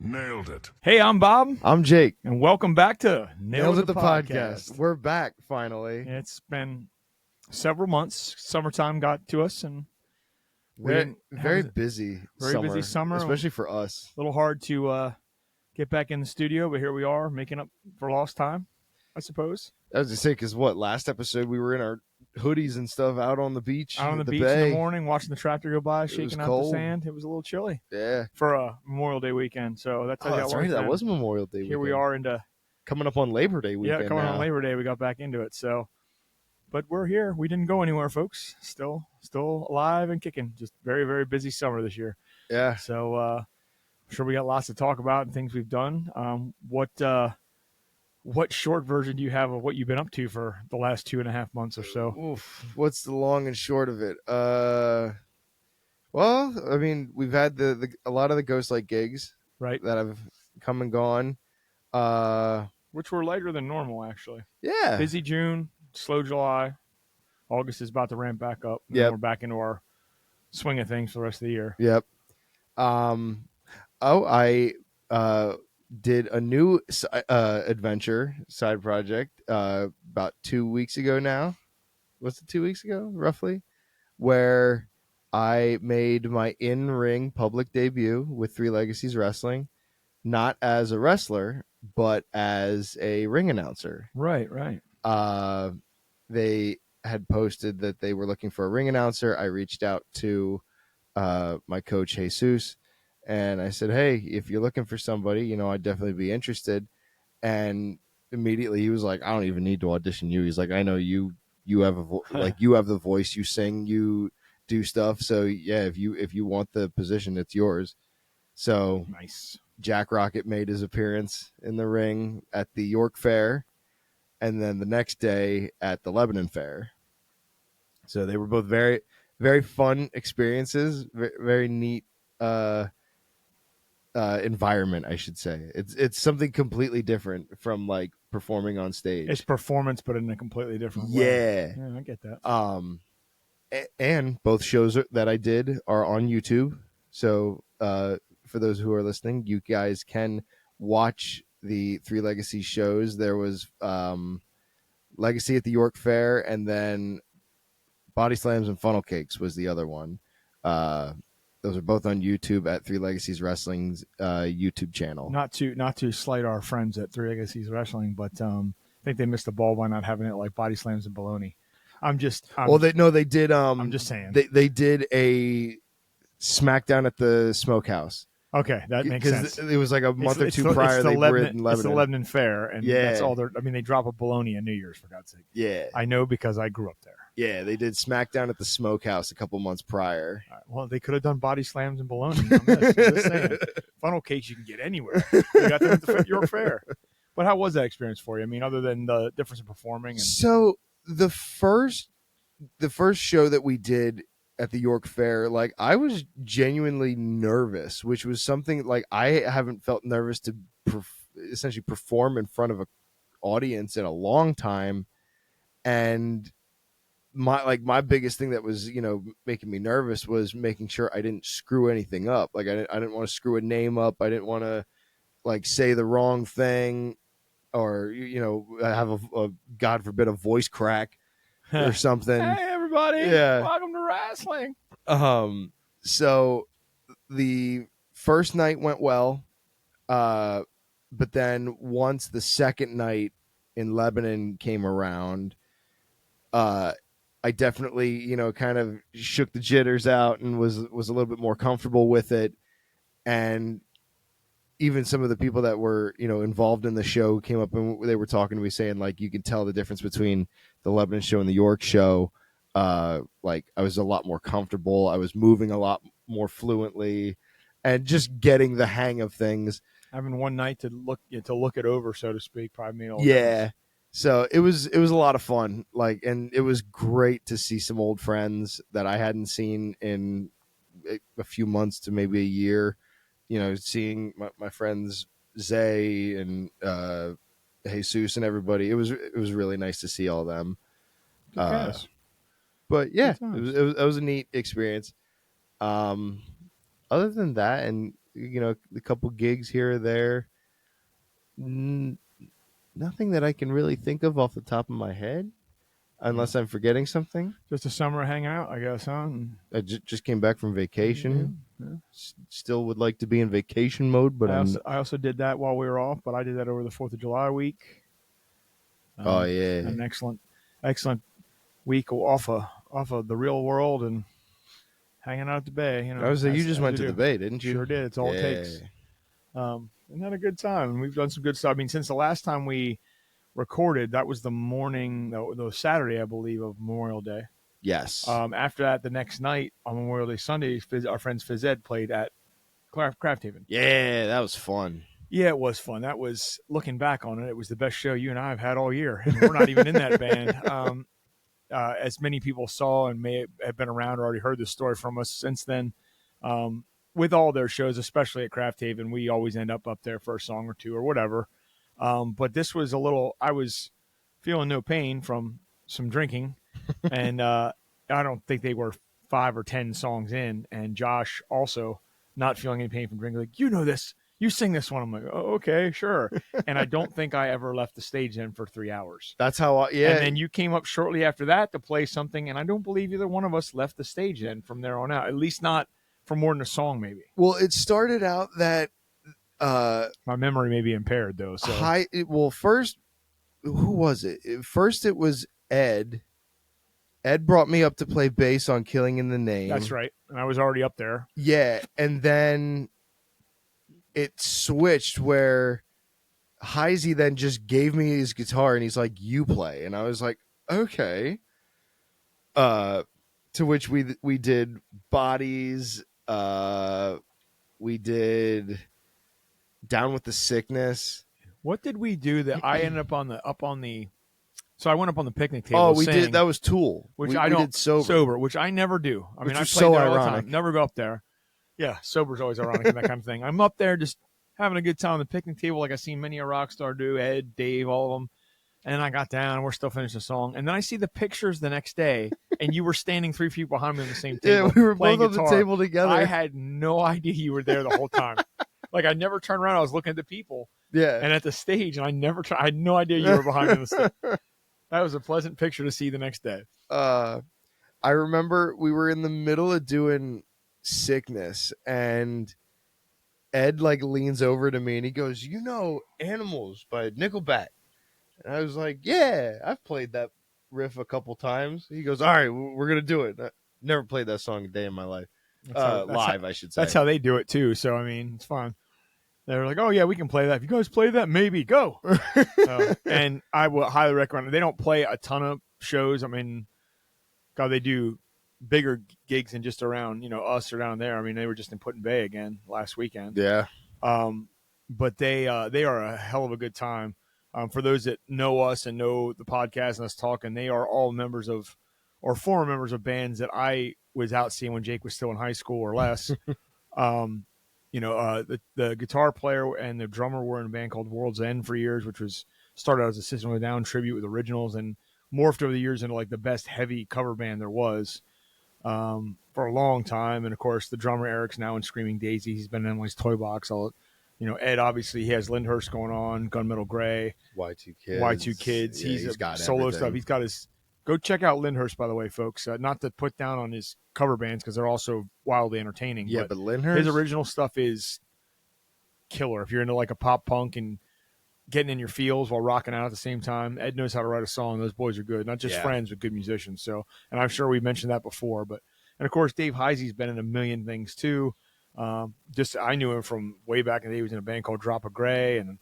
Nailed it. Hey, I'm Bob, I'm Jake. and welcome back to Nailed It, the podcast. We're back finally. It's been several months. Summertime got to us, and Very busy summer, especially for us. A little hard to get back in the studio, but here we are, making up for lost time, I suppose. I was to say, because last episode we were in our hoodies and stuff out on the beach. Out on the beach bay. in the morning, watching the tractor go by, shaking out the sand. It was a little chilly. Yeah. For a Memorial Day weekend. So that's how that's right. That was Memorial Day weekend. Here we are coming up on Labor Day weekend. Yeah, coming now. on Labor Day, we got back into it. So, but we're here. We didn't go anywhere, folks. Still alive and kicking. Just very, very busy summer this year. Yeah. So I'm sure we got lots to talk about and things we've done. What short version do you have of what you've been up to for the last 2.5 months or so? Oof. What's the long and short of it? Well, I mean, we've had a lot of the Ghost Light gigs, right, that have come and gone, which were lighter than normal, actually. Yeah. Busy June, slow July. August is about to ramp back up. Yeah, we're back into our swing of things for the rest of the year. Yep. I did a new adventure side project about 2 weeks ago now. Was it 2 weeks ago, roughly? Where I made my in-ring public debut with Three Legacies Wrestling, not as a wrestler, but as a ring announcer. Right. They had posted that they were looking for a ring announcer. I reached out to my coach, Jesus, and I said, hey, if you're looking for somebody, I'd definitely be interested. And immediately he was like, I don't even need to audition you. He's like, I know you have you have the voice, you sing, you do stuff. So yeah, if you want the position, it's yours. So nice. Jack Rocket made his appearance in the ring at the York Fair, and then the next day at the Lebanon Fair. So they were both very, very fun experiences, very, very neat environment, I should say. It's something completely different from like performing on stage. It's performance, but in a completely different way. Yeah, I get that. And both shows that I did are on YouTube. So for those who are listening, you guys can watch the Three Legacy shows. There was Legacy at the York Fair, and then Body Slams and Funnel Cakes was the other one. Those are both on YouTube at Three Legacies Wrestling's YouTube channel. Not to slight our friends at Three Legacies Wrestling, but I think they missed the ball by not having it like Body Slams and Baloney. They did. I'm just saying they did a SmackDown at the Smokehouse. Okay, that makes sense. It was like a month or two prior. They were in Lebanon. It's the Lebanon Fair, and that's all. They drop a bologna on New Year's, for God's sake. Yeah, I know because I grew up there. Yeah, they did SmackDown at the Smokehouse a couple months prior. Right, well, they could have done Body Slams and bologna on this. I'm just saying. Funnel Cakes you can get anywhere. You got them at the York Fair. But how was that experience for you? I mean, other than the difference in performing. So the first show that we did at the York Fair, like I was genuinely nervous, which was something like I haven't felt nervous to essentially perform in front of an audience in a long time. And my biggest thing that was, making me nervous was making sure I didn't screw anything up. Like I didn't want to screw a name up. I didn't want to like say the wrong thing or, have a God forbid a voice crack or something. Hey everybody. Yeah. Welcome to wrestling. So the first night went well. But then once the second night in Lebanon came around, I definitely, kind of shook the jitters out and was a little bit more comfortable with it. And even some of the people that were, involved in the show came up and they were talking to me saying, like, you can tell the difference between the Lebanon show and the York show. Like, I was a lot more comfortable. I was moving a lot more fluently and just getting the hang of things. Having one night to look it over, so to speak, probably made all difference. So it was a lot of fun, like, and it was great to see some old friends that I hadn't seen in a few months to maybe a year. Seeing my friends Zay and Jesus and everybody. It was really nice to see all of them. But yeah, it was a neat experience. Other than that, and a couple gigs here or there. Nothing that I can really think of off the top of my head, unless I'm forgetting something. Just a summer hangout, I guess, huh? I just came back from vacation. Yeah. Still would like to be in vacation mode, but I also did that while we were off, but I did that over the 4th of July week. Oh yeah, An excellent week off of the real world and hanging out at the bay. I was you just went to the bay, didn't you? Sure did. It's all it takes. And had a good time. And we've done some good stuff. I mean, since the last time we recorded, that was the morning, the Saturday, I believe, of Memorial Day. Yes. After that, the next night on Memorial Day Sunday, our friends Phys Ed played at Craft Haven. Yeah, that was fun. Yeah, it was fun. That was, looking back on it, it was the best show you and I have had all year. And we're not even in that band. As many people saw and may have been around or already heard this story from us since then, with all their shows, especially at Craft Haven, we always end up there for a song or two or whatever. But this was I was feeling no pain from some drinking, and I don't think they were 5 or 10 songs in, and Josh also not feeling any pain from drinking, like, you know this. You sing this one. I'm like, oh, okay, sure. And I don't think I ever left the stage then for 3 hours. That's how yeah. And then you came up shortly after that to play something, and I don't believe either one of us left the stage then from there on out, at least not for more than a song maybe. Well, it started out that my memory may be impaired, though. So first, who was it? First, it was Ed. Ed brought me up to play bass on Killing in the Name. That's right. And I was already up there. Yeah, and then it switched where Heisey then just gave me his guitar and he's like, you play. And I was like, okay. To which we did Bodies. We did Down with the Sickness. What did we do that I ended up on the so I went up on the picnic table. Oh, we did. That was Tool. Which we don't did sober, which I never do. I mean, I play so there all ironic. the time. Never go up there. Yeah, sober's always ironic in that kind of thing. I'm up there just having a good time on the picnic table, like I've seen many a rock star do, Ed, Dave, all of them. And then I got down, and we're still finishing the song. And then I see the pictures the next day, and you were standing 3 feet behind me on the same table. Yeah, we were playing both guitar. on the table together. I had no idea you were there the whole time. Like, I never turned around. I was looking at the people. Yeah. And at the stage, and I had no idea you were behind me on the stage. That was a pleasant picture to see the next day. I remember we were in the middle of doing Sickness, and Ed leans over to me and he goes, "You know Animals by Nickelback?" And I was like, "Yeah, I've played that riff a couple times." He goes, "All right, we're gonna do it." I never played that song a day in my life. Live, I should say. That's how they do it too. So I mean, it's fun. They're like, "Oh yeah, we can play that. If you guys play that, maybe go." And I would highly recommend it. They don't play a ton of shows. I mean, God, they do bigger gigs than just around, us or down there. I mean, they were just in Put-in Bay again last weekend. Yeah. But they are a hell of a good time. For those that know us and know the podcast and us talking, they are all members of, or former members of bands that I was out seeing when Jake was still in high school or less. The guitar player and the drummer were in a band called World's End for years, which was started out as a System of a Down tribute with originals and morphed over the years into the best heavy cover band there was for a long time. And of course, the drummer Eric's now in Screaming Daisy. He's been in Emily's Toy Box. Ed, obviously, he has Lyndhurst going on, Gunmetal Gray, Y2 Kids. Yeah, he's got solo everything. stuff. He's got his. Go check out Lyndhurst, by the way, folks. Not to put down on his cover bands because they're also wildly entertaining. Yeah, but Lyndhurst, his original stuff is killer. If you're into a pop punk and getting in your feels while rocking out at the same time, Ed knows how to write a song. Those boys are good, not just friends, but good musicians. So, and I'm sure we've mentioned that before. And of course, Dave Heisey's been in a million things too. I knew him from way back in the day. He was in a band called Drop of Gray, and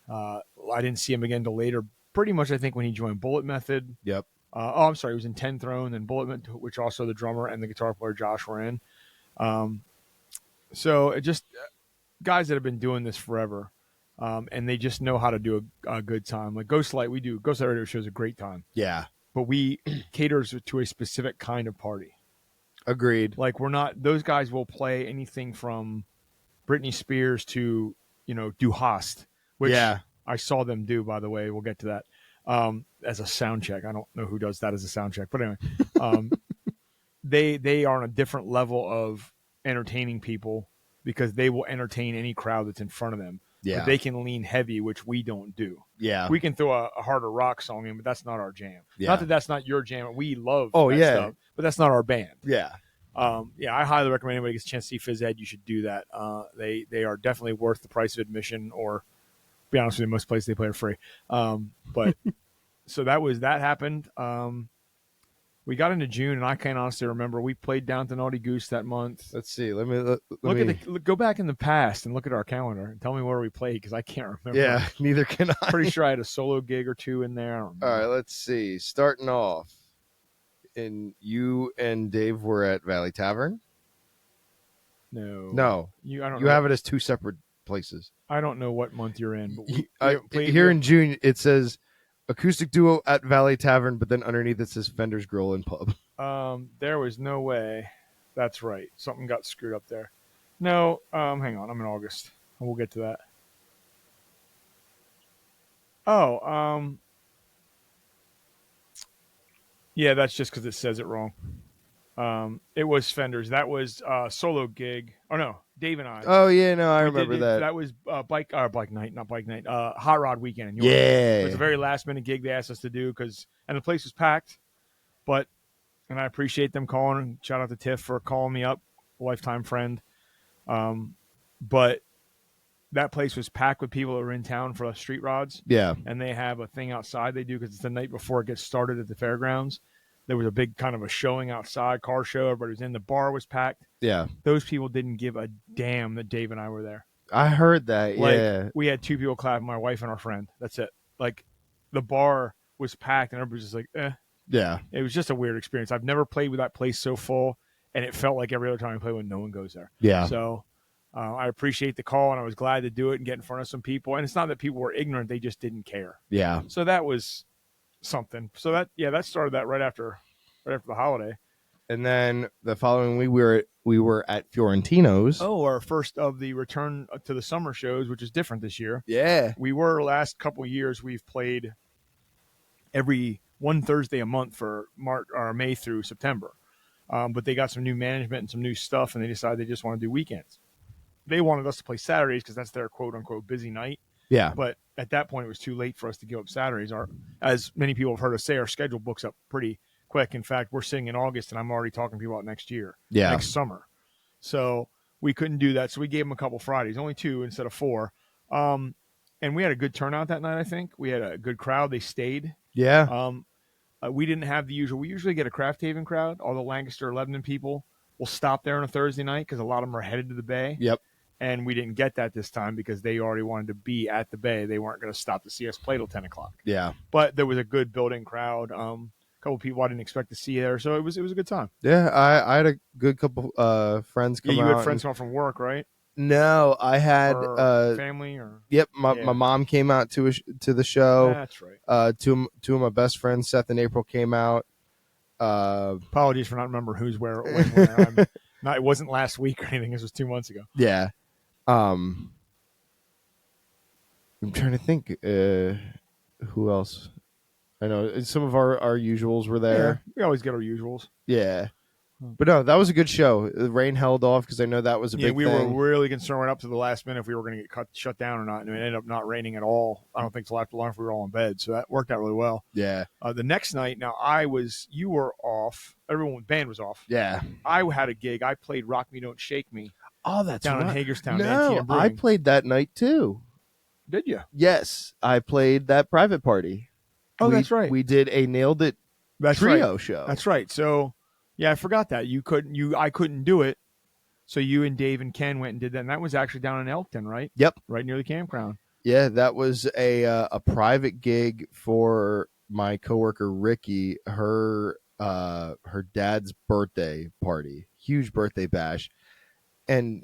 I didn't see him again until later. Pretty much, I think when he joined Bullet Method. Yep. I'm sorry, he was in 10 Throne and Bullet Method, which also the drummer and the guitar player Josh were in. So it just guys that have been doing this forever, and they just know how to do a good time. Like Ghostlight, Ghostlight Radio Show is a great time. Yeah. But we caters to a specific kind of party. Agreed. We're not, those guys will play anything from Britney Spears to, Du Hast, which I saw them do, by the way. We'll get to that as a sound check. I don't know who does that as a sound check, but anyway, they are on a different level of entertaining people because they will entertain any crowd that's in front of them. Yeah. But they can lean heavy, which we don't do. Yeah. We can throw a harder rock song in, but that's not our jam. Yeah. Not that that's not your jam. We love that stuff, but that's not our band. Yeah. I highly recommend anybody gets a chance to see Phys Ed. You should do that. They are definitely worth the price of admission, or to be honest with you, most places they play are free. But so that happened. We got into June, and I can't honestly remember. We played down to Naughty Goose that month. Let's see. Let me Go back in the past and look at our calendar and tell me where we played, because I can't remember. Yeah, neither can I. Pretty sure I had a solo gig or two in there. All right, let's see. Starting off, and you and Dave were at Valley Tavern. No, you have it as two separate places. I don't know what month you're in, but we played here in June. It says acoustic duo at Valley Tavern, but then underneath it says Fender's Grill and Pub. There was no way. That's right. Something got screwed up there. No, hang on. I'm in August. We'll get to that. Oh, yeah, that's just because it says it wrong. It was Fender's. That was solo gig. Oh no, Dave and I. Oh yeah, no, I remember that. That was bike night, not bike night. Hot Rod Weekend in York. Yeah, it was a very last minute gig they asked us to do, and the place was packed. And I appreciate them calling. Shout out to Tiff for calling me up, lifetime friend. But that place was packed with people that were in town for street rods. Yeah, and they have a thing outside they do, because it's the night before it gets started at the fairgrounds. There was a big kind of a showing outside, car show. Everybody was in. The bar was packed. Yeah. Those people didn't give a damn that Dave and I were there. I heard that, yeah. We had two people clap, my wife and our friend. That's it. The bar was packed, and everybody was just like, eh. Yeah. It was just a weird experience. I've never played with that place so full, and it felt like every other time I play when no one goes there. Yeah. So I appreciate the call, and I was glad to do it and get in front of some people. And it's not that people were ignorant. They just didn't care. Yeah. So that was something. So that started that right after the holiday. And then the following week we were at Fiorentino's. Oh, our first of the return to the summer shows, which is different this year. Yeah. We were last couple of years. We've played every one Thursday a month for March or May through September. But they got some new management and some new stuff, and they decided they just want to do weekends. They wanted us to play Saturdays because that's their quote unquote busy night. Yeah. But at that point, it was too late for us to give up Saturdays. As many people have heard us say, our schedule books up pretty quick. In fact, we're sitting in August, and I'm already talking to people about next year. Yeah. Next summer. So we couldn't do that. So we gave them a couple Fridays, only 2 instead of 4. And we had a good turnout that night, I think. We had a good crowd. They stayed. Yeah. We didn't have the usual. We usually get a Craft Haven crowd. All the Lancaster, Lebanon people will stop there on a Thursday night because a lot of them are headed to the Bay. Yep. And we didn't get that this time because they already wanted to be at the Bay. They weren't going to stop to see us play till 10 o'clock. Yeah. But there was a good building crowd. A couple of people I didn't expect to see there. So it was a good time. Yeah, I had a good couple friends come out. You had friends come from work, right? No, I had family or yep. My mom came out to the show. That's right. Two of my best friends, Seth and April, came out. Apologies for not remembering who's where. When. It wasn't last week or anything. This was 2 months ago. Yeah. I'm trying to think who else. I know some of our usuals were there. Yeah, we always get our usuals. Yeah. But no, that was a good show. The rain held off because I know that was a big thing. We were really concerned right up to the last minute if we were going to get shut down or not, and it ended up not raining at all. I don't think till after lunch we were all in bed, so that worked out really well. Yeah. The next night, you were off. Band was off. Yeah. I had a gig. I played Rock Me Don't Shake Me. Oh, that's down right. in Hagerstown. No, I played that night too. Did you? Yes, I played that private party. Oh, that's right. We did a Nailed It trio show. That's right. So, yeah, I forgot that. I couldn't do it. So you and Dave and Ken went and did that. And that was actually down in Elkton, right? Yep. Right near the campground. Yeah, that was a private gig for my coworker Ricky, her dad's birthday party. Huge birthday bash. And,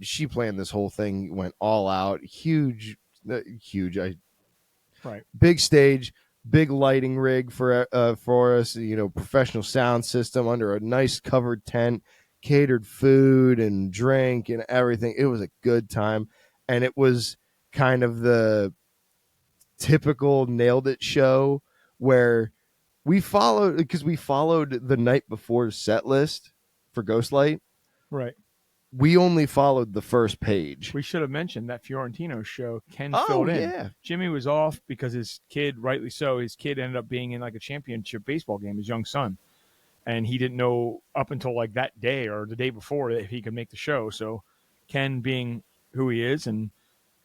she planned this whole thing, went all out, huge. Right. Big stage, big lighting rig for us, professional sound system under a nice covered tent, catered food and drink and everything. It was a good time. And it was kind of the typical Nailed It show where we followed the night before set list for Ghostlight. Right. we only followed the first page. We should have mentioned that Fiorentino show. Ken Oh filled in. yeah, Jimmy was off because his kid, rightly so, his kid ended up being in like a championship baseball game, his young son. And he didn't know up until like that day or the day before if he could make the show. So Ken being who he is, and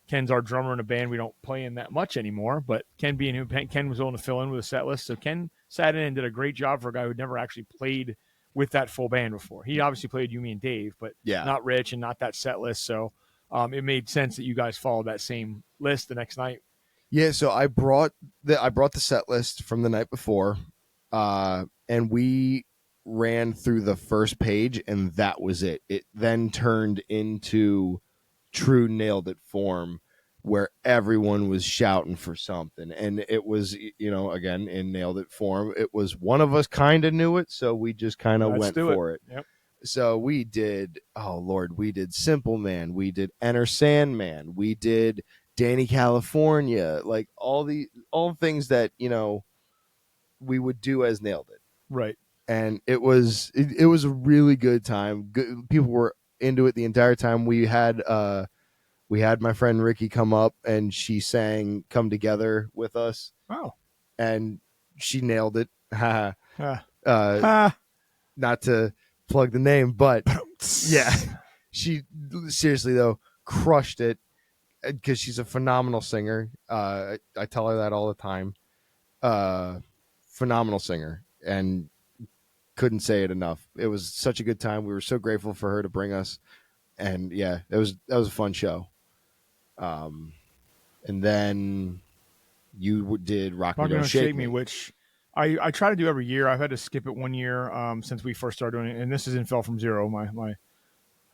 Ken's our drummer in a band we don't play in that much anymore, but Ken being who Ken was willing to fill in with a set list. So Ken sat in and did a great job for a guy who'd never actually played with that full band before. He obviously played You, Me, and Dave, but yeah. not Rich and not that set list. So it made sense that you guys followed that same list the next night. Yeah, so I brought the set list from the night before, and we ran through the first page, and that was it. It then turned into true nailed it form, where everyone was shouting for something, and it was, again, in nailed it form. It was one of us kind of knew it, so we just kind of went for it. Yep. So we did, oh Lord, we did Simple Man, we did Enter Sandman, we did Danny California, like all things that we would do as Nailed It, Right. and it was a really good time. Good, people were into it the entire time. We had my friend Ricky come up, and she sang "Come Together" with us, Oh. and she nailed it. uh, Ah. Not to plug the name, but yeah, she seriously though crushed it, because she's a phenomenal singer. I tell her that all the time. Phenomenal singer, and couldn't say it enough. It was such a good time. We were so grateful for her to bring us, and yeah, that was a fun show. And then you did Rock Me Don't Shake Me, which I try to do every year. I've had to skip it one year since we first started doing it, and this is in Fell From Zero. My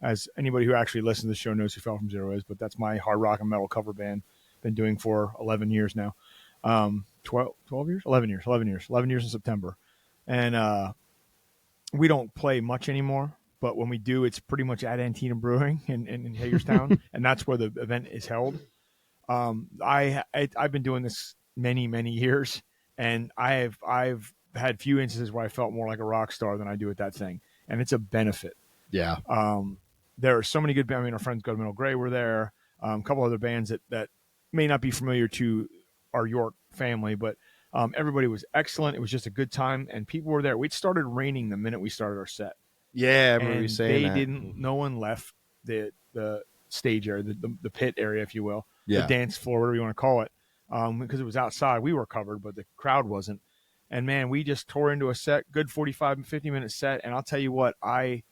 as anybody who actually listens to the show knows who Fell From Zero is, but that's my hard rock and metal cover band. Been doing for 11 years now. 12 years? 11 years. 11 years in September. And we don't play much anymore, but when we do, it's pretty much at Antietam Brewing in Hagerstown, and that's where the event is held. I've been doing this many years, and I've had few instances where I felt more like a rock star than I do at that thing, and it's a benefit. Yeah. There are so many good bands. I mean, our friends Go to Metal Gray were there. A couple other bands that may not be familiar to our York family, but everybody was excellent. It was just a good time, and people were there. It started raining the minute we started our set. Yeah, I remember you saying that. No one left the stage area, the pit area, if you will, yeah. the dance floor, whatever you want to call it, because it was outside. We were covered, but the crowd wasn't. And man, we just tore into a set, good 45 and 50-minute set. And I'll tell you what, I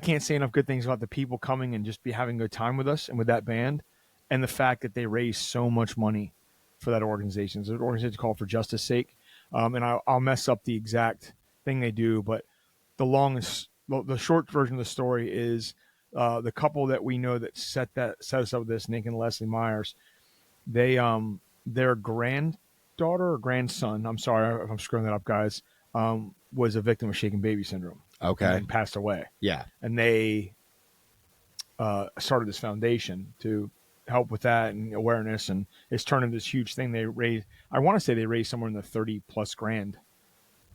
can't say enough good things about the people coming and just be having a good time with us and with that band, and the fact that they raised so much money for that organization. It's an organization called For Justice Sake, and I'll mess up the exact thing they do, but the short version of the story is the couple that we know that set us up with this, Nick and Leslie Myers. They their granddaughter or grandson, I'm sorry if I'm screwing that up, guys, was a victim of shaken baby syndrome. Okay. And passed away. Yeah. And they started this foundation to help with that and awareness, and it's turned into this huge thing. I want to say they raised somewhere in the 30 plus grand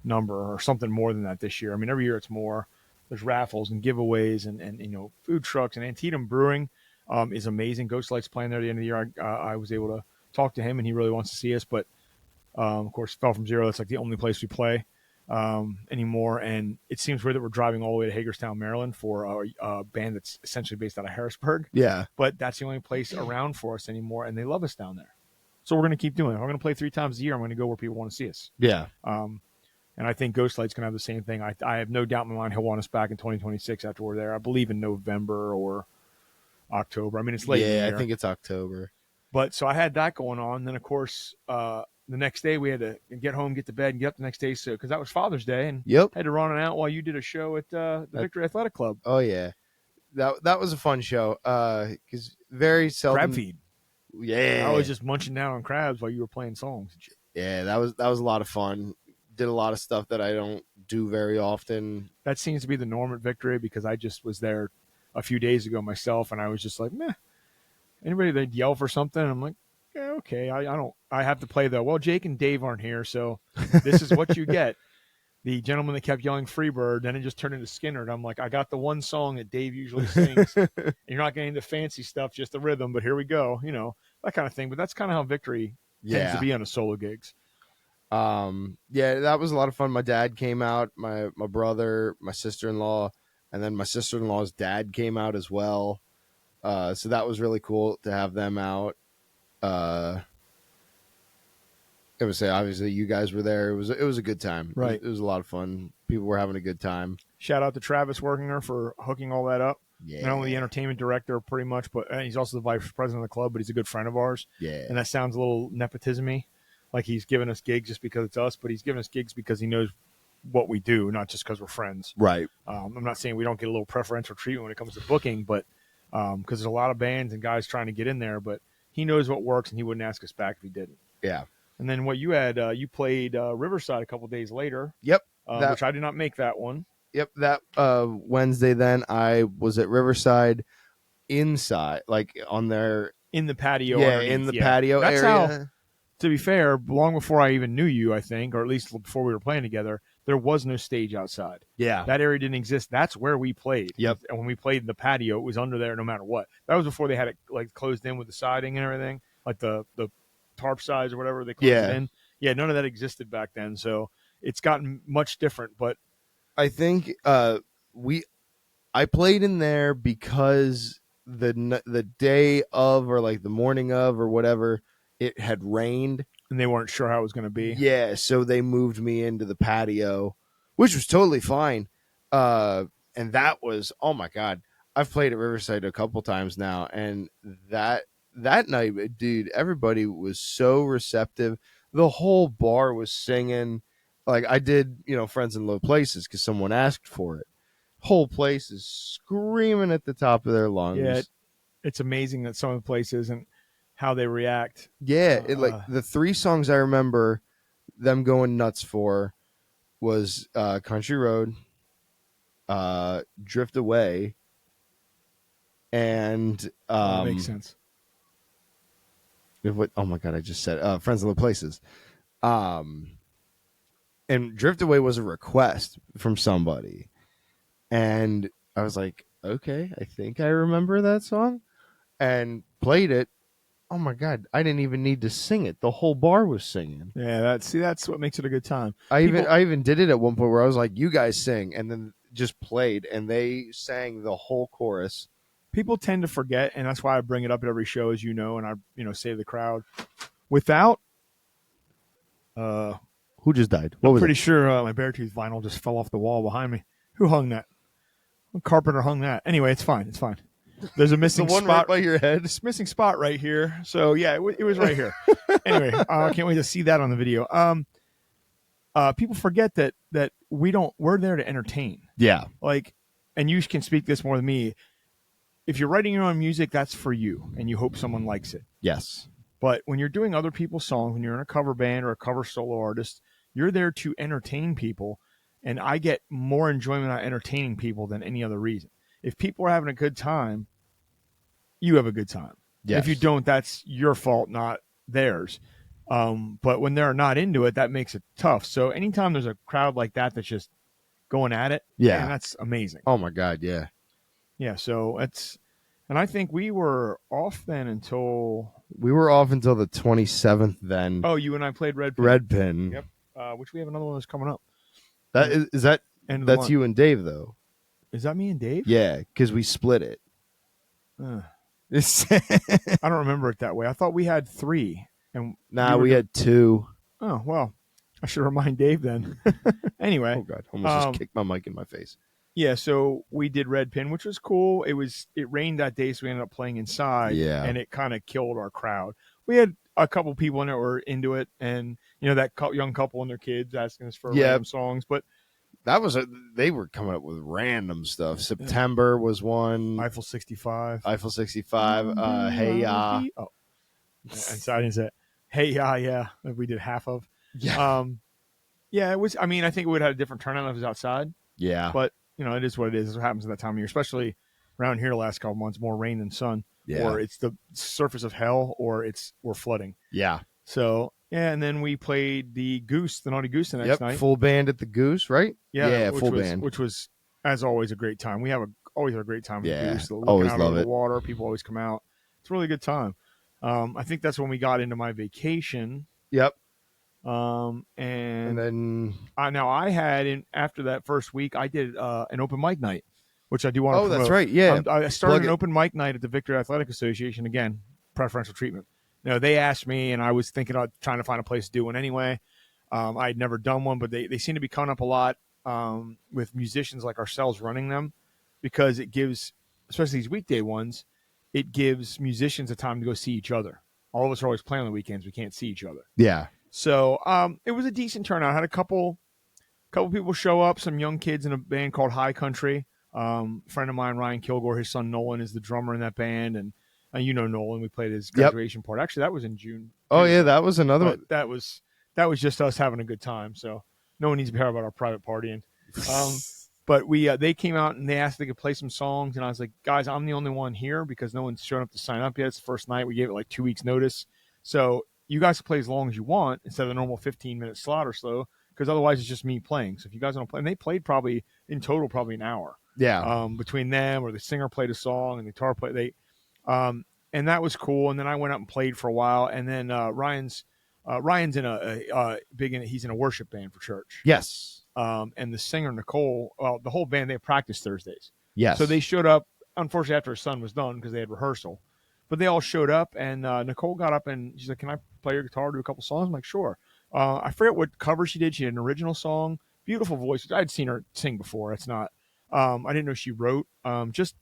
number or something more than that this year. I mean, every year it's more. There's raffles and giveaways and food trucks, and Antietam Brewing is amazing. Ghost Light's playing there at the end of the year. I was able to talk to him, and he really wants to see us, but of course, Fell From Zero, that's like the only place we play anymore, and it seems weird that we're driving all the way to Hagerstown, Maryland for a band that's essentially based out of Harrisburg. Yeah. But that's the only place around for us anymore, and they love us down there. So we're going to keep doing it. We're going to play 3 times a year. I'm going to go where people want to see us. Yeah. And I think Ghostlight's going to have the same thing. I have no doubt in my mind he'll want us back in 2026 after we're there. I believe in November or October. I mean, it's late in the year. I think it's October. But so I had that going on. Then, of course, the next day we had to get home, get to bed, and get up the next day. So because that was Father's Day, and had to run out while you did a show at the Victory Athletic Club. Oh yeah, that was a fun show. Because very seldom crab feed. Yeah, I was just munching down on crabs while you were playing songs. Yeah, that was a lot of fun. Did a lot of stuff that I don't do very often. That seems to be the norm at Victory because I just was there a few days ago myself, and I was just like, meh. Anybody they'd yell for something, I'm like, yeah, okay. I have to play though. Well, Jake and Dave aren't here, so this is what you get. the gentleman that kept yelling Freebird, then it just turned into Skinner. And I'm like, I got the one song that Dave usually sings. And you're not getting the fancy stuff, just the rhythm, but here we go, that kind of thing. But that's kind of how victory tends to be on the solo gigs. Yeah, that was a lot of fun. My dad came out, my brother, my sister-in-law, and then my sister-in-law's dad came out as well. So that was really cool to have them out. It was obviously you guys were there. It was a good time. Right. It was a lot of fun. People were having a good time. Shout out to Travis Workinger for hooking all that up. Yeah. Not only the entertainment director, pretty much, but he's also the vice president of the club. But he's a good friend of ours. Yeah. And that sounds a little nepotism-y, like he's giving us gigs just because it's us, but he's giving us gigs because he knows what we do, not just because we're friends. Right. I'm not saying we don't get a little preferential treatment when it comes to booking, but because there's a lot of bands and guys trying to get in there, but he knows what works, and he wouldn't ask us back if he didn't. Yeah. And then what you had, you played Riverside a couple days later. Yep. Which I did not make that one. Yep. That Wednesday, then I was at Riverside inside, like on their in the patio. Yeah, in the patio That's area. How, to be fair, long before I even knew you, I think, or at least before we were playing together, there was no stage outside. Yeah. That area didn't exist. That's where we played. Yep. And when we played in the patio, it was under there no matter what. That was before they had it like closed in with the siding and everything, like the tarp sides or whatever they closed it in. Yeah, none of that existed back then. So it's gotten much different. But I think I played in there because the day of, or like the morning of, or whatever, it had rained and they weren't sure how it was going to be. Yeah, so they moved me into the patio, which was totally fine. And that was, oh my God, I've played at Riverside a couple times now, and that night, dude, everybody was so receptive. The whole bar was singing. Like I did, Friends in Low Places because someone asked for it. Whole place is screaming at the top of their lungs. Yeah, it's amazing that some of the places and how they react. Yeah, the three songs I remember them going nuts for was Country Road, Drift Away, and that makes sense. Oh my God, I just said Friends in Low Places. And Drift Away was a request from somebody. And I was like, okay, I think I remember that song, and played it. Oh my God, I didn't even need to sing it. The whole bar was singing. Yeah, that's what makes it a good time. I even did it at one point where I was like, you guys sing, and then just played, and they sang the whole chorus. People tend to forget, and that's why I bring it up at every show, as you know, and I save the crowd. Without who just died? I'm pretty sure my Beartooth vinyl just fell off the wall behind me. Who hung that? Carpenter hung that. Anyway, it's fine. It's fine. There's a missing the one spot right by your head. This missing spot right here. So yeah, it was right here. Anyway, I can't wait to see that on the video. People forget that we're there to entertain. Yeah. And you can speak this more than me. If you're writing your own music, that's for you, and you hope someone likes it. Yes. But when you're doing other people's songs, when you're in a cover band or a cover solo artist, you're there to entertain people. And I get more enjoyment out of entertaining people than any other reason. If people are having a good time, you have a good time. Yes. If you don't, that's your fault, not theirs. But when they're not into it, that makes it tough. So anytime there's a crowd like that that's just going at it, man, that's amazing. Oh my God, yeah. Yeah, so and I think we were off then until... We were off until the 27th then. Oh, you and I played Red Pin. Red Pin. Yep, which we have another one that's coming up. That's you and Dave, though. Is that me and Dave? Yeah, because we split it. I don't remember it that way. I thought we had 3. And we had 2. Oh, well, I should remind Dave then. Anyway. Oh, God. Almost just kicked my mic in my face. Yeah, so we did Red Pin, which was cool. It rained that day, so we ended up playing inside. Yeah. And it kind of killed our crowd. We had a couple people in there were into it, and that young couple and their kids asking us for random songs. But they were coming up with random stuff. September was one. Eiffel 65. Hey Ya. Oh, and so I didn't say Hey Ya, yeah. That we did half of. Yeah. Yeah, it was. I mean, I think it would have had a different turnout if it was outside. Yeah. But it is what it is. It's what happens at that time of year, especially around here the last couple months. More rain than sun. Yeah. Or it's the surface of hell, or we're flooding. Yeah. So yeah, and then we played the Naughty Goose the next Yep, night. full band at the Goose, right? Yeah, Yeah, full band. which was as always a great time. We always have a great time at the Yeah, Goose. Looking always out over love the it. water, people always come out. It's a really good time. I think that's when we got into my vacation. Yep, and And then now I had after that first week, I did an open mic night, which I do want to that's promote. right. Yeah, I started plug an it. open mic night at the Victory Athletic Association. Again, preferential treatment. They asked me, and I was thinking about trying to find a place to do one anyway. I'd never done one, but they seem to be coming up a lot with musicians like ourselves running them, because it gives, especially these weekday ones, it gives musicians a time to go see each other. All of us are always playing on the weekends. We can't see each other. Yeah, So it was a decent turnout. I had a couple people show up, some young kids in a band called High Country. A friend of mine, Ryan Kilgore, his son Nolan is the drummer in that band, and Nolan. We played his Yep. graduation party. Actually, that was in June. Oh too, yeah, that was another but one. that was just us having a good time. So no one needs to be heard about our private partying. But they came out and they asked if they could play some songs, and I was like, guys, I'm the only one here because no one's shown up to sign up yet. It's the first night. We gave it like 2 weeks notice, so you guys can play as long as you want instead of the normal 15-minute slot or so, because otherwise it's just me playing. So if you guys want to play, and they played probably in total probably an hour. Yeah, Between them, or the singer played a song and the guitar played. And that was cool. And then I went up and played for a while. And then Ryan's in he's in a worship band for church. yes, And the singer Nicole, the whole band, they have practice Thursdays. yes. So they showed up, unfortunately, after her son was done because they had rehearsal. But they all showed up, and Nicole got up and she's like, "Can I play your guitar, do a couple songs?" I'm like, "Sure." I forget what cover she did. She had an original song, beautiful voice. I'd seen her sing before. It's not. I didn't know she wrote. Just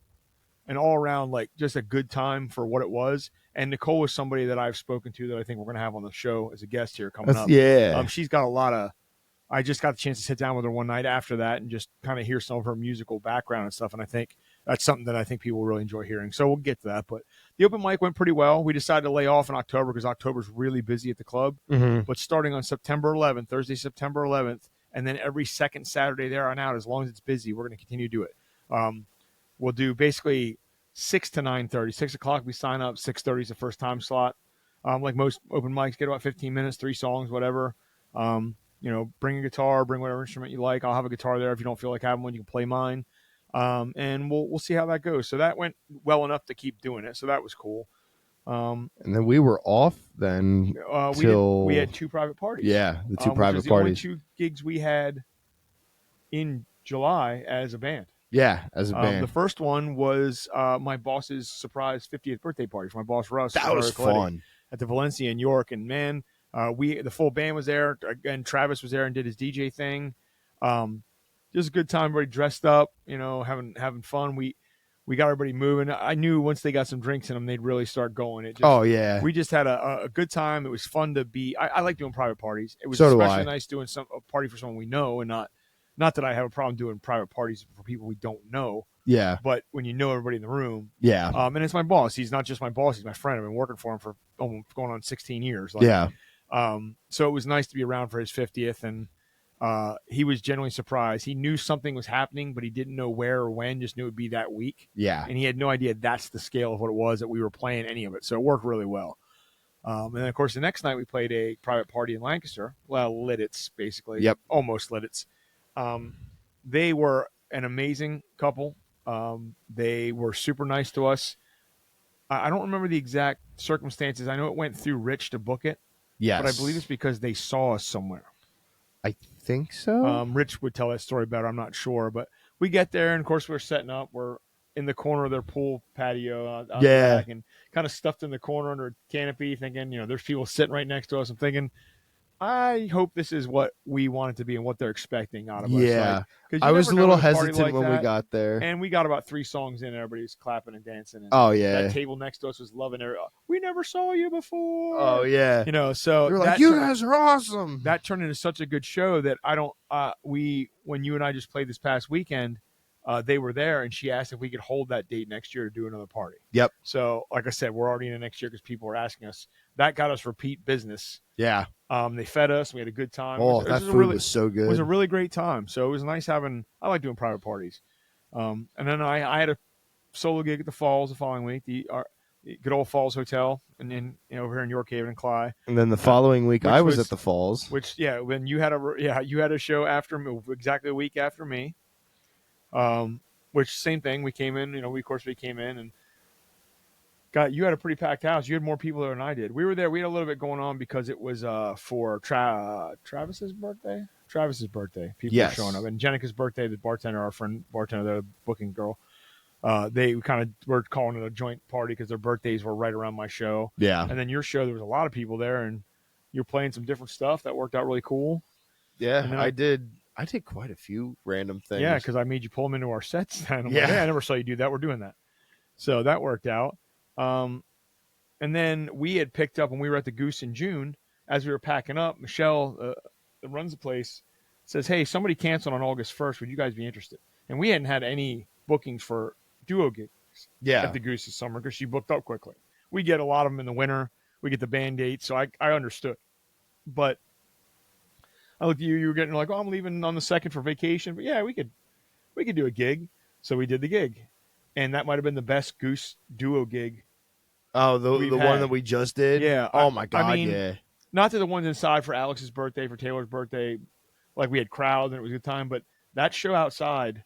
an all around, like, just a good time for what it was. And Nicole was somebody that I've spoken to that I think we're going to have on the show as a guest here coming up. Yeah. She's got a lot of. I just got the chance to sit down with her one night after that and just kind of hear some of her musical background and stuff. And I think that's something that I think people will really enjoy hearing. So we'll get to that. But the open mic went pretty well. We decided to lay off in October because October's really busy at the club. Mm-hmm. But starting on September 11th, Thursday, September 11th, and then every second Saturday there on out, as long as it's busy, we're going to continue to do it. We'll do basically 6 to 9:30. 6 o'clock we sign up. 6:30 is the first time slot. Like most open mics, get about 15 minutes, 3 songs, whatever. Bring a guitar, bring whatever instrument you like. I'll have a guitar there. If you don't feel like having one, you can play mine. And we'll see how that goes. So that went well enough to keep doing it. So that was cool. And then we were off then we had 2 private parties. Yeah, the 2 private the parties. only 2 gigs we had in July as a band. Yeah, as a band. The first one was my boss's surprise 50th birthday party for my boss Russ. That was fun at the Valencia in York, and man, the full band was there. Again, Travis was there and did his DJ thing. Just a good time. Everybody dressed up, having fun. We got everybody moving. I knew once they got some drinks in them, they'd really start going. We just had a good time. It was fun to be. I like doing private parties. It was especially nice doing a party for someone we know, and not that I have a problem doing private parties for people we don't know. Yeah. But when you know everybody in the room. Yeah. And it's my boss. He's not just my boss. He's my friend. I've been working for him for almost going on 16 years. Yeah. So it was nice to be around for his 50th. And he was genuinely surprised. He knew something was happening, but he didn't know where or when, just knew it would be that week. Yeah. And he had no idea that's the scale of what it was that we were playing any of it. So it worked really well. And then, of course, the next night we played a private party in Lancaster. Well, Lidditz, basically. Yep. Almost Lidditz. They were an amazing couple. They were super nice to us. I don't remember the exact circumstances. I know it went through Rich to book it. Yes. But I believe it's because they saw us somewhere. I think so. Rich would tell that story better. I'm not sure. But we get there, and, of course, we're setting up. We're in the corner of their pool patio out back and kind of stuffed in the corner under a canopy, thinking, there's people sitting right next to us. I'm thinking, I hope this is what we want it to be and what they're expecting out of us. Yeah. I was a little hesitant when we got there. And we got about 3 songs in, and everybody's clapping and dancing. And that table next to us was loving it. We never saw you before. Oh, yeah. So they're like, you guys are awesome. That turned into such a good show that when you and I just played this past weekend, they were there, and she asked if we could hold that date next year to do another party. Yep. So, like I said, we're already in the next year because people were asking us. That got us repeat business. Yeah. They fed us. We had a good time. That food was so good. It was a really great time. So it was nice having. I like doing private parties. And then I had a solo gig at the Falls the following week. good old Falls Hotel, and then over here in York Haven and Cly. And then the following week, I was at the Falls. Which when you had a show after me, exactly a week after me. Which same thing. We came in, we came in and you had a pretty packed house. You had more people there than I did. We were there. We had a little bit going on because it was for Travis's birthday. People were showing up, and Jenica's birthday. The bartender, our friend bartender, the booking girl. They kind of were calling it a joint party because their birthdays were right around my show. Yeah. And then your show, there was a lot of people there, and you're playing some different stuff that worked out really cool. Yeah, I did quite a few random things. Yeah, because I made you pull them into our sets. Then I'm like, hey, I never saw you do that. We're doing that. So that worked out. And then we had picked up when we were at the Goose in June. As we were packing up, Michelle, that runs the place, says, hey, somebody canceled on August 1st. Would you guys be interested? And we hadn't had any bookings for duo gigs at the Goose this summer because she booked up quickly. We get a lot of them in the winter. We get the band dates, so I understood. But I looked at you. You were getting like, oh, I'm leaving on the 2nd for vacation. But yeah, we could do a gig. So we did the gig, and that might have been the best Goose duo gig. Oh, the one that we just did. Yeah. Oh my God. I mean, yeah. Not to the ones inside for Alex's birthday, for Taylor's birthday, like we had crowd and it was a good time. But that show outside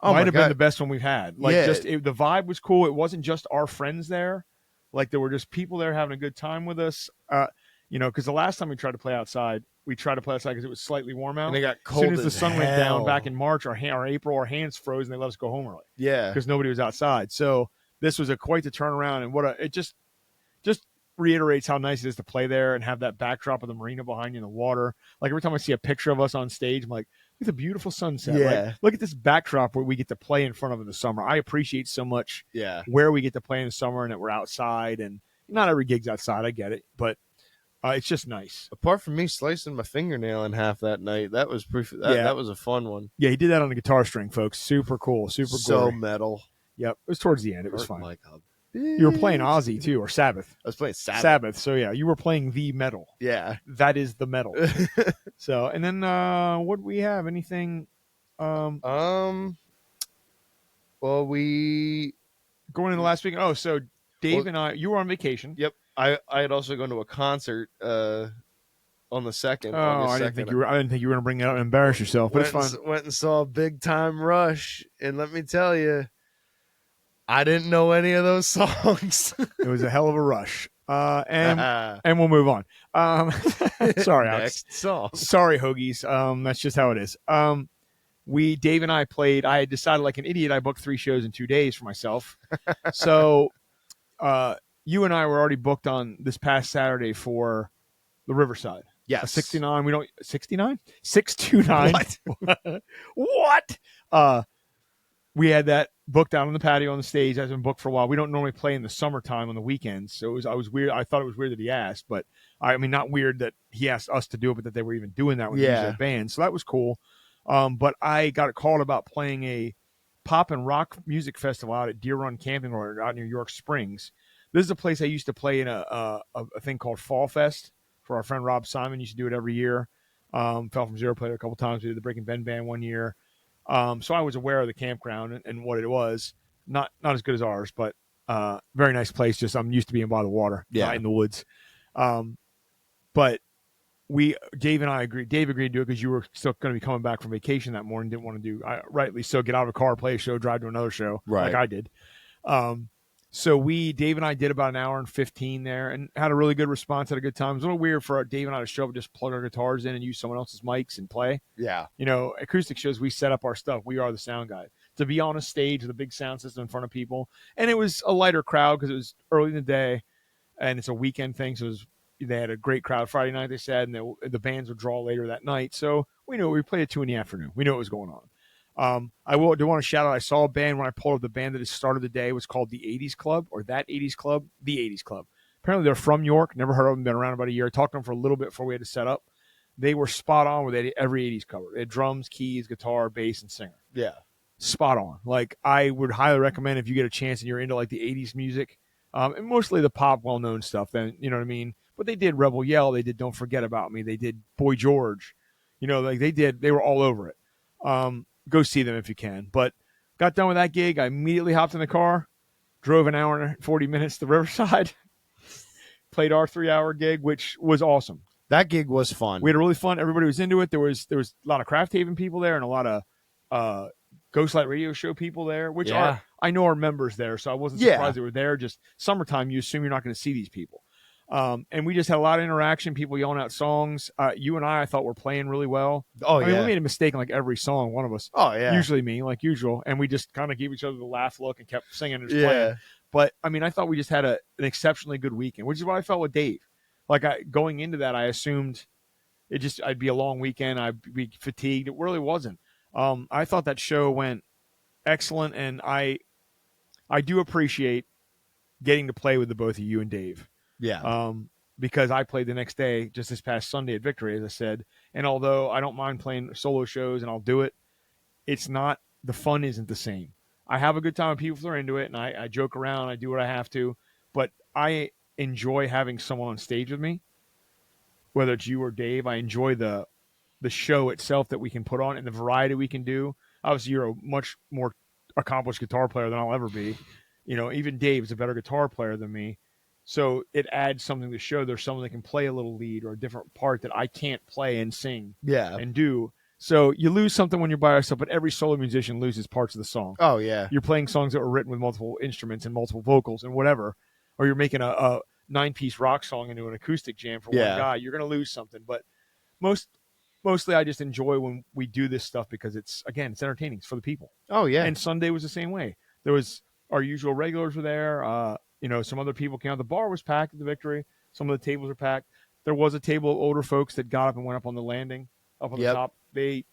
might have been the best one we've had. Like the vibe was cool. It wasn't just our friends there. Like there were just people there having a good time with us. Because the last time we tried to play outside because it was slightly warm out. And it got cold. As soon as the sun went down back in March or April, our hands froze and they let us go home early. Yeah. Because nobody was outside. So this was quite the turnaround. And it just reiterates how nice it is to play there and have that backdrop of the marina behind you in the water. Like every time I see a picture of us on stage, I'm like, look at the beautiful sunset. Yeah. Like, look at this backdrop where we get to play in front of in the summer. I appreciate so much where we get to play in the summer and that we're outside. And not every gig's outside. I get it. But it's just nice. Apart from me slicing my fingernail in half that night, that was that was a fun one. Yeah, he did that on the guitar string, folks. Super cool. Super so gory. metal. Yep. It was towards the end. It was fun. Like you were playing Ozzy too, or Sabbath. I was playing Sabbath. So yeah, you were playing the metal. Yeah. That is the metal. So, and then what do we have? Anything? Well, we going into last week. Oh, so Dave and I, you were on vacation. Yep. I had also gone to a concert on the 2nd. Oh, I didn't think you were going to bring that up and embarrass yourself. But it's fine. Went and saw Big Time Rush, and let me tell you, I didn't know any of those songs. It was a hell of a rush. And we'll move on. Sorry, Alex. Next song. Sorry, Hoagies. That's just how it is. Dave and I played. I had decided, like an idiot, I booked 3 shows in 2 days for myself. So, you and I were already booked on this past Saturday for the Riverside. Yes. 69. We don't 69? 629. What? We had that booked out on the patio on the stage. That's been booked for a while. We don't normally play in the summertime on the weekends, so I was weird. I thought it was weird that he asked, but I mean, not weird that he asked us to do it, but that they were even doing that with the band. So that was cool. But I got called about playing a pop and rock music festival out at Deer Run Camping Resort out near York Springs. This is a place I used to play in a thing called Fall Fest for our friend Rob Simon. Used to do it every year. Fell from Zero, played it a couple times. We did the Breaking Ben band one year. So I was aware of the campground and what it was. Not as good as ours, but very nice place. Just I'm used to being by the water, in the woods. But Dave and I agreed. Dave agreed to do it because you were still going to be coming back from vacation that morning. Didn't want to do rightly so. Get out of a car, play a show, drive to another show, like I did. So Dave and I did about an hour and 15 there and had a really good response, had a good time. It was a little weird for Dave and I to show up, just plug our guitars in and use someone else's mics and play. Yeah. Acoustic shows, we set up our stuff. We are the sound guy. To be on a stage with a big sound system in front of people. And it was a lighter crowd because it was early in the day and it's a weekend thing. So they had a great crowd Friday night, they said, and the bands would draw later that night. So we knew we played at 2 in the afternoon. We knew what was going on. I do want to shout out, I saw a band when I pulled up the band that has started the day. It was called the 80s Club or that 80s Club, the 80s Club. Apparently they're from York. Never heard of them. Been around about a year. I talked to them for a little bit before we had to set up. They were spot on with every 80s cover. They had drums, keys, guitar, bass, and singer. Yeah. Spot on. Like I would highly recommend if you get a chance and you're into like the 80s music, and mostly the pop well-known stuff, then you know what I mean? But they did Rebel Yell. They did Don't Forget About Me. They did Boy George. They were all over it. Go see them if you can. But got done with that gig. I immediately hopped in the car, drove an hour and 40 minutes to Riverside, played our 3-hour gig, which was awesome. That gig was fun. We had a really fun. Everybody was into it. There was a lot of Craft Haven people there and a lot of Ghostlight Radio Show people there, which are I know are members there. So I wasn't surprised they were there. Just summertime, you assume you're not going to see these people. And we just had a lot of interaction, people yelling out songs. You and I thought were playing really well. Oh, I mean, we made a mistake in like every song, one of us. Oh, yeah. Usually me, like usual. And we just kind of gave each other the laugh look and kept singing and just playing. But, I mean, I thought we just had an exceptionally good weekend, which is what I felt with Dave. Like, going into that, I assumed I'd be a long weekend. I'd be fatigued. It really wasn't. I thought that show went excellent, and I do appreciate getting to play with the both of you and Dave. Yeah. Because I played the next day, just this past Sunday at Victory, as I said. And although I don't mind playing solo shows and I'll do it, it's not, the fun isn't the same. I have a good time with people that are into it, and I joke around, I do what I have to, but I enjoy having someone on stage with me, whether it's you or Dave. I enjoy the show itself that we can put on and the variety we can do. Obviously, you're a much more accomplished guitar player than I'll ever be. You know, even Dave is a better guitar player than me. So it adds something to the show. There's someone that can play a little lead or a different part that I can't play and sing and do. So you lose something when you're by yourself, but every solo musician loses parts of the song. Oh, yeah. You're playing songs that were written with multiple instruments and multiple vocals and whatever, or you're making a 9-piece rock song into an acoustic jam for one guy. You're going to lose something. But mostly I just enjoy when we do this stuff because it's entertaining. It's for the people. Oh, yeah. And Sunday was the same way. There was our usual regulars were there. Some other people came out. The bar was packed at the Victory. Some of the tables were packed. There was a table of older folks that got up and went up on the landing, up on the top. They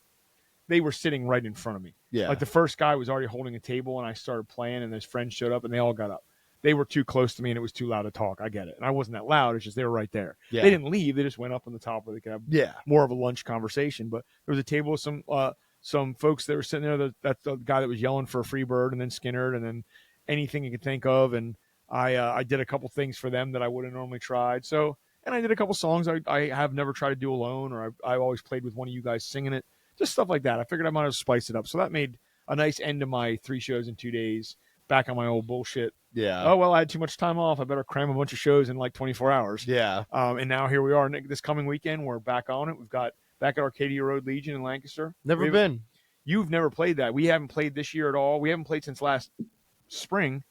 were sitting right in front of me. Yeah. Like the first guy was already holding a table, and I started playing, and his friends showed up, and they all got up. They were too close to me, and it was too loud to talk. I get it. And I wasn't that loud. It's just they were right there. Yeah. They didn't leave. They just went up on the top where they could have more of a lunch conversation. But there was a table with some folks that were sitting there. That's the guy that was yelling for a free bird, and then Skinner, and then anything you could think of. And I did a couple things for them that I wouldn't normally tried. So, and I did a couple songs I have never tried to do alone, or I've always played with one of you guys singing it. Just stuff like that. I figured I might as well spice it up. So that made a nice end to my 3 shows in 2 days, back on my old bullshit. Yeah. Oh, well, I had too much time off. I better cram a bunch of shows in like 24 hours. Yeah. And now here we are. This coming weekend, we're back on it. We've got back at Arcadia Road Legion in Lancaster. Never been. You've never played that. We haven't played this year at all. We haven't played since last spring.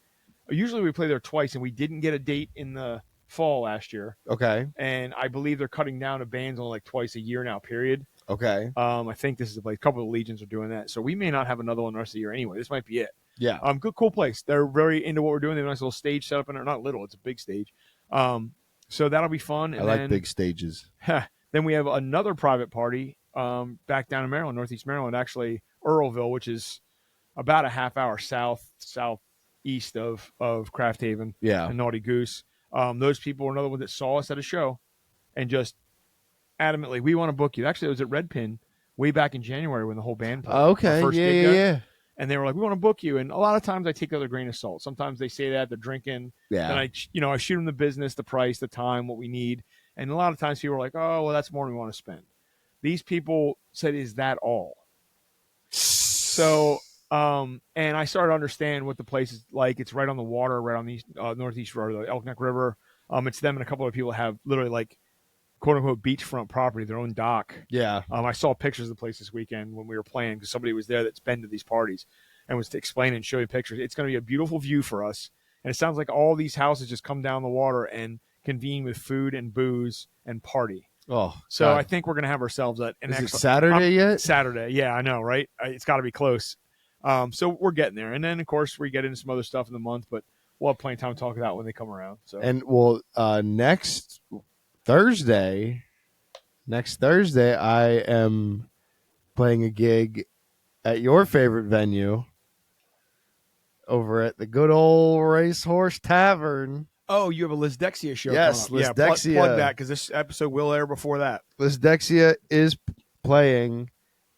Usually we play there twice, and we didn't get a date in the fall last year. Okay. And I believe they're cutting down to bands only like twice a year now, period. Okay. I think this is like a couple of legions are doing that. So we may not have another one the rest of the year anyway. This might be it. Yeah. Good, cool place. They're very into what we're doing. They have a nice little stage set up in there. Not little, it's a big stage. So that'll be fun. And I like big stages. Then we have another private party back down in Maryland, Northeast Maryland, actually Earlville, which is about a half hour southeast of Craft Haven and Naughty Goose. Those people were another one that saw us at a show and just adamantly, we want to book you. Actually, it was at Red Pin way back in January when the whole band played. Okay, yeah. And they were like, we want to book you. And a lot of times I take that with a grain of salt. Sometimes they say that, they're drinking. Yeah. And I shoot them the business, the price, the time, what we need. And a lot of times people are like, oh, well, that's more than we want to spend. These people said, is that all? So, and I started to understand what the place is like. It's right on the water, right on the northeast road, the Elk Neck River. It's them and a couple of people have literally like, quote unquote, beachfront property, their own dock. Yeah. I saw pictures of the place this weekend when we were playing because somebody was there that's been to these parties and was to explain and show you pictures. It's going to be a beautiful view for us. And it sounds like all these houses just come down the water and convene with food and booze and party. Oh, so God. I think we're going to have ourselves an Is excellent... it Saturday yet? Saturday. Yeah, I know, right? It's got to be close. So we're getting there. And then, of course, we get into some other stuff in the month, but we'll have plenty of time to talk about when they come around. So. And, well, next Thursday, I am playing a gig at your favorite venue over at the good old Racehorse Tavern. Oh, you have a Lisdexia show. Yes, coming up. Lisdexia. Yeah, plug that because this episode will air before that. Lisdexia is playing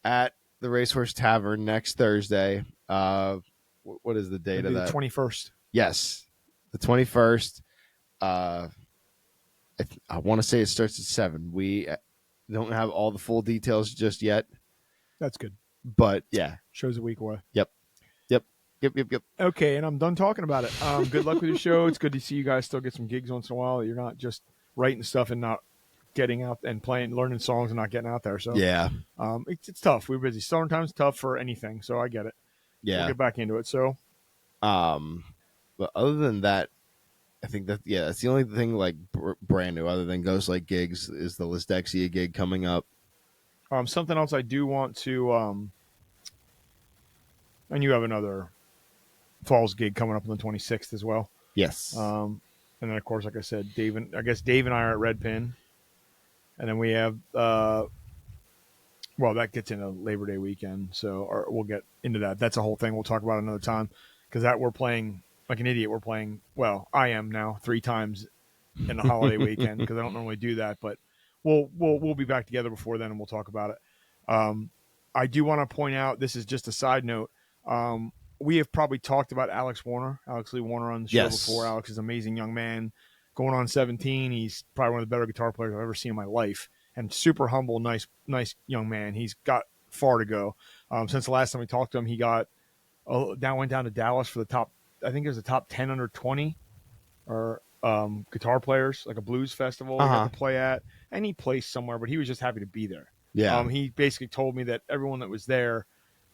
at the Racehorse Tavern next Thursday. What is the date of that? The 21st. Yes, the 21st. I want to say it starts at 7. We don't have all the full details just yet. That's good. But, yeah. Show's a week away. Yep. Yep. Okay, and I'm done talking about it. Good luck with your show. It's good to see you guys still get some gigs once in a while. You're not just writing stuff and not getting out and playing, learning songs and not getting out there. So Yeah. it's tough. We're busy. Summertime's tough for anything, so I get it. We'll Yeah. get back into it. So But other than that, I think that that's the only thing like brand new other than Ghost Lake gigs is the Lysdexia gig coming up. something else I do want to, and you have another Falls gig coming up on the 26th as well. Yes. And then of course, like I said, Dave and I are at Red Pin, and then we have well, that gets into Labor Day weekend, so we'll get into that. That's a whole thing we'll talk about another time because that we're playing like an idiot. We're playing. Well, I am now 3 times in the holiday weekend because I don't normally do that, but we'll be back together before then and we'll talk about it. I do want to point out this is just a side note. We have probably talked about Alex Lee Warner on the show before. Alex is an amazing young man, going on 17. He's probably one of the better guitar players I've ever seen in my life, and super humble, nice young man. He's got far to go. Since the last time we talked to him, he got went down to Dallas for the top. I think it was the top 10 under 20 or guitar players, like a blues festival he got to play at, and he placed somewhere, but he was just happy to be there. Yeah. He basically told me that everyone that was there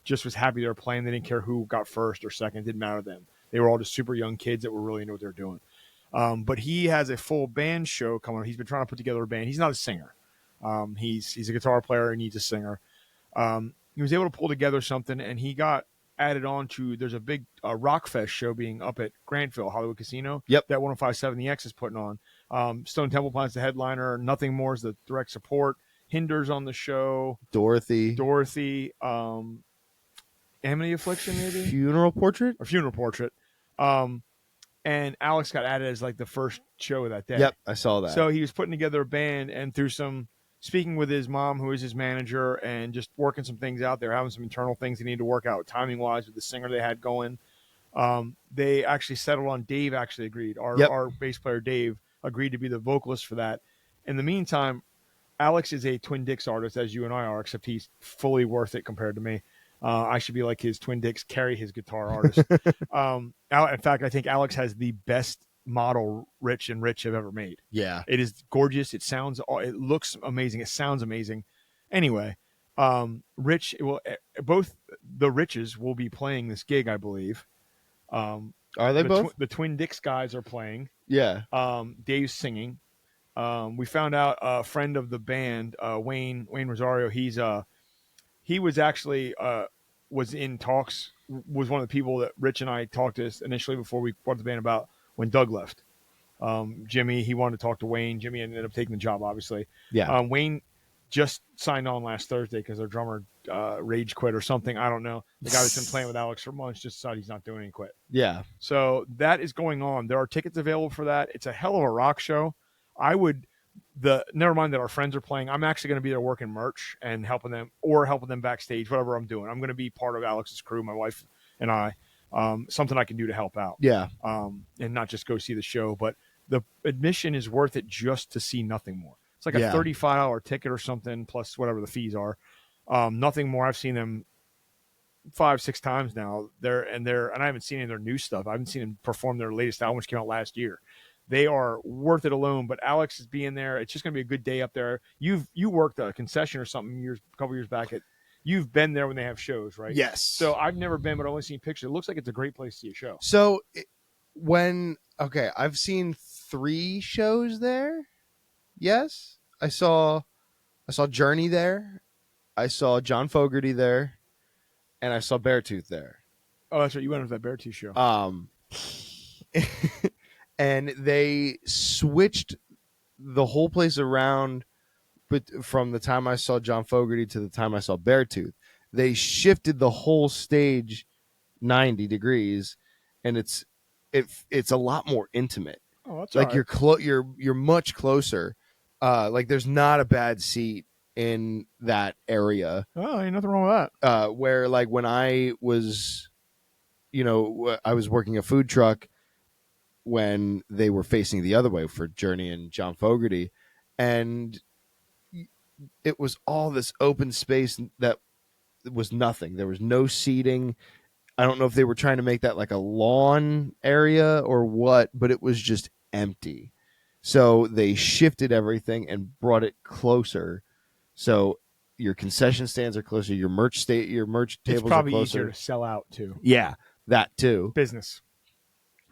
just was happy they were playing. They didn't care who got first or second. It didn't matter to them. They were all just super young kids that were really into what they were doing. But he has a full band show coming. He's been trying to put together a band. He's not a singer. He's a guitar player and needs a singer. He was able to pull together something, and he got added on to. There's a big Rockfest show being up at Grantville Hollywood Casino. Yep. That 105.7 The X is putting on. Stone Temple Pilots the headliner. Nothing More is the direct support. Hinder's on the show. Dorothy. Amity Affliction, maybe Funeral Portrait. And Alex got added as like the first show of that day. Yep, I saw that. So he was putting together a band, and through speaking with his mom, who is his manager, and just working some things out there, having some internal things they need to work out timing wise with the singer they had going. They actually settled on Dave. Actually agreed. Our bass player Dave agreed to be the vocalist for that. In the meantime, Alex is a Twin Dicks artist, as you and I are, except he's fully worth it compared to me. I should be like his Twin Dicks, carry his guitar artist. In fact, I think Alex has the best model Rich have ever made. Yeah. It is gorgeous. It looks amazing. It sounds amazing. Anyway, both the Riches will be playing this gig, I believe. Are they both? The Twin Dicks guys are playing. Yeah. Dave's singing. We found out a friend of the band, Wayne Rosario. He was actually was in talks. Was one of the people that Rich and I talked to initially before we brought the band about when Doug left. Jimmy, he wanted to talk to Wayne. Jimmy ended up taking the job, obviously. Yeah. Wayne just signed on last Thursday because their drummer rage quit or something. I don't know. The guy that's been playing with Alex for months just decided he's not doing any quit. Yeah. So that is going on. There are tickets available for that. It's a hell of a rock show. Never mind that our friends are playing. I'm actually going to be there working merch and helping them backstage, whatever I'm doing. I'm going to be part of Alex's crew, my wife and I. Something I can do to help out. Yeah. And not just go see the show, but the admission is worth it just to see Nothing More. It's like a $35 ticket or something plus whatever the fees are. Nothing More. I've seen them 5-6 times now. And I haven't seen any of their new stuff. I haven't seen them perform their latest album, which came out last year. They are worth it alone, but Alex is being there. It's just going to be a good day up there. You worked a concession or something a couple years back. You've been there when they have shows, right? Yes. So I've never been, but I've only seen pictures. It looks like it's a great place to see a show. So I've seen 3 shows there. Yes, I saw Journey there. I saw John Fogerty there, and I saw Beartooth there. Oh, that's right. You went to that Beartooth show. And they switched the whole place around, but from the time I saw John Fogerty to the time I saw Beartooth, they shifted the whole stage 90 degrees, and it's a lot more intimate. Oh, that's like right. You're much closer. Like there's not a bad seat in that area. Oh, ain't nothing wrong with that. Where like when I was, I was working a food truck when they were facing the other way for Journey and John Fogerty, and it was all this open space that was nothing. There was no seating. I don't know if they were trying to make that like a lawn area or what, but it was just empty. So they shifted everything and brought it closer. So your concession stands are closer, your merch It's tables are probably easier closer. to sell out too. Yeah, that too. Business.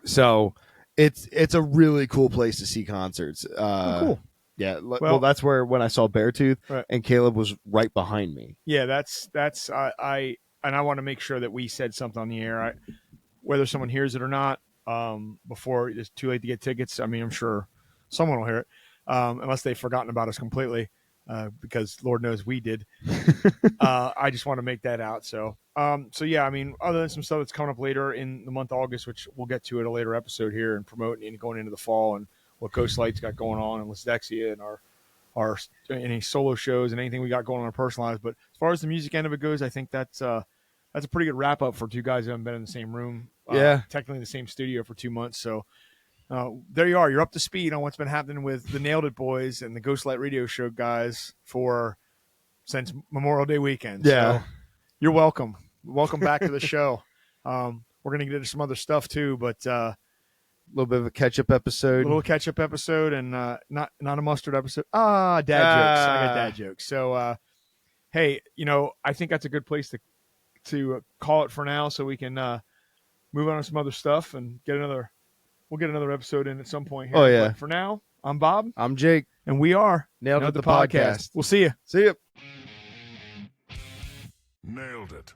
So it's a really cool place to see concerts. Cool. Yeah, Well, that's where when I saw Beartooth, right. and Caleb was right behind me. Yeah, that's I and I want to make sure that we said something on the air. Whether someone hears it or not, before it's too late to get tickets. I mean, I'm sure someone will hear it, unless they've forgotten about us completely, because Lord knows we did. I just want to make that out. So yeah, I mean, other than some stuff that's coming up later in the month of August, which we'll get to at a later episode here and promoting and going into the fall and what Ghost Light's got going on and Lisdexia and our any solo shows and anything we got going on in our personal lives. But as far as the music end of it goes, I think that's a pretty good wrap up for two guys who haven't been in the same room. Yeah. Technically in the same studio for 2 months. So there you are. You're up to speed on what's been happening with the Nailed It Boys and the Ghostlight Radio Show guys since Memorial Day weekend. Yeah. So you're welcome. Welcome back to the show. We're going to get into some other stuff too, but A little bit of a catch-up episode. a little catch-up episode and not a mustard episode. Dad jokes. I got dad jokes. So, hey, I think that's a good place to call it for now, so we can move on to some other stuff and we'll get another episode in at some point here. Oh, yeah. But for now, I'm Bob. I'm Jake. And we are Nailed It, the podcast. We'll see you. See you. Nailed it.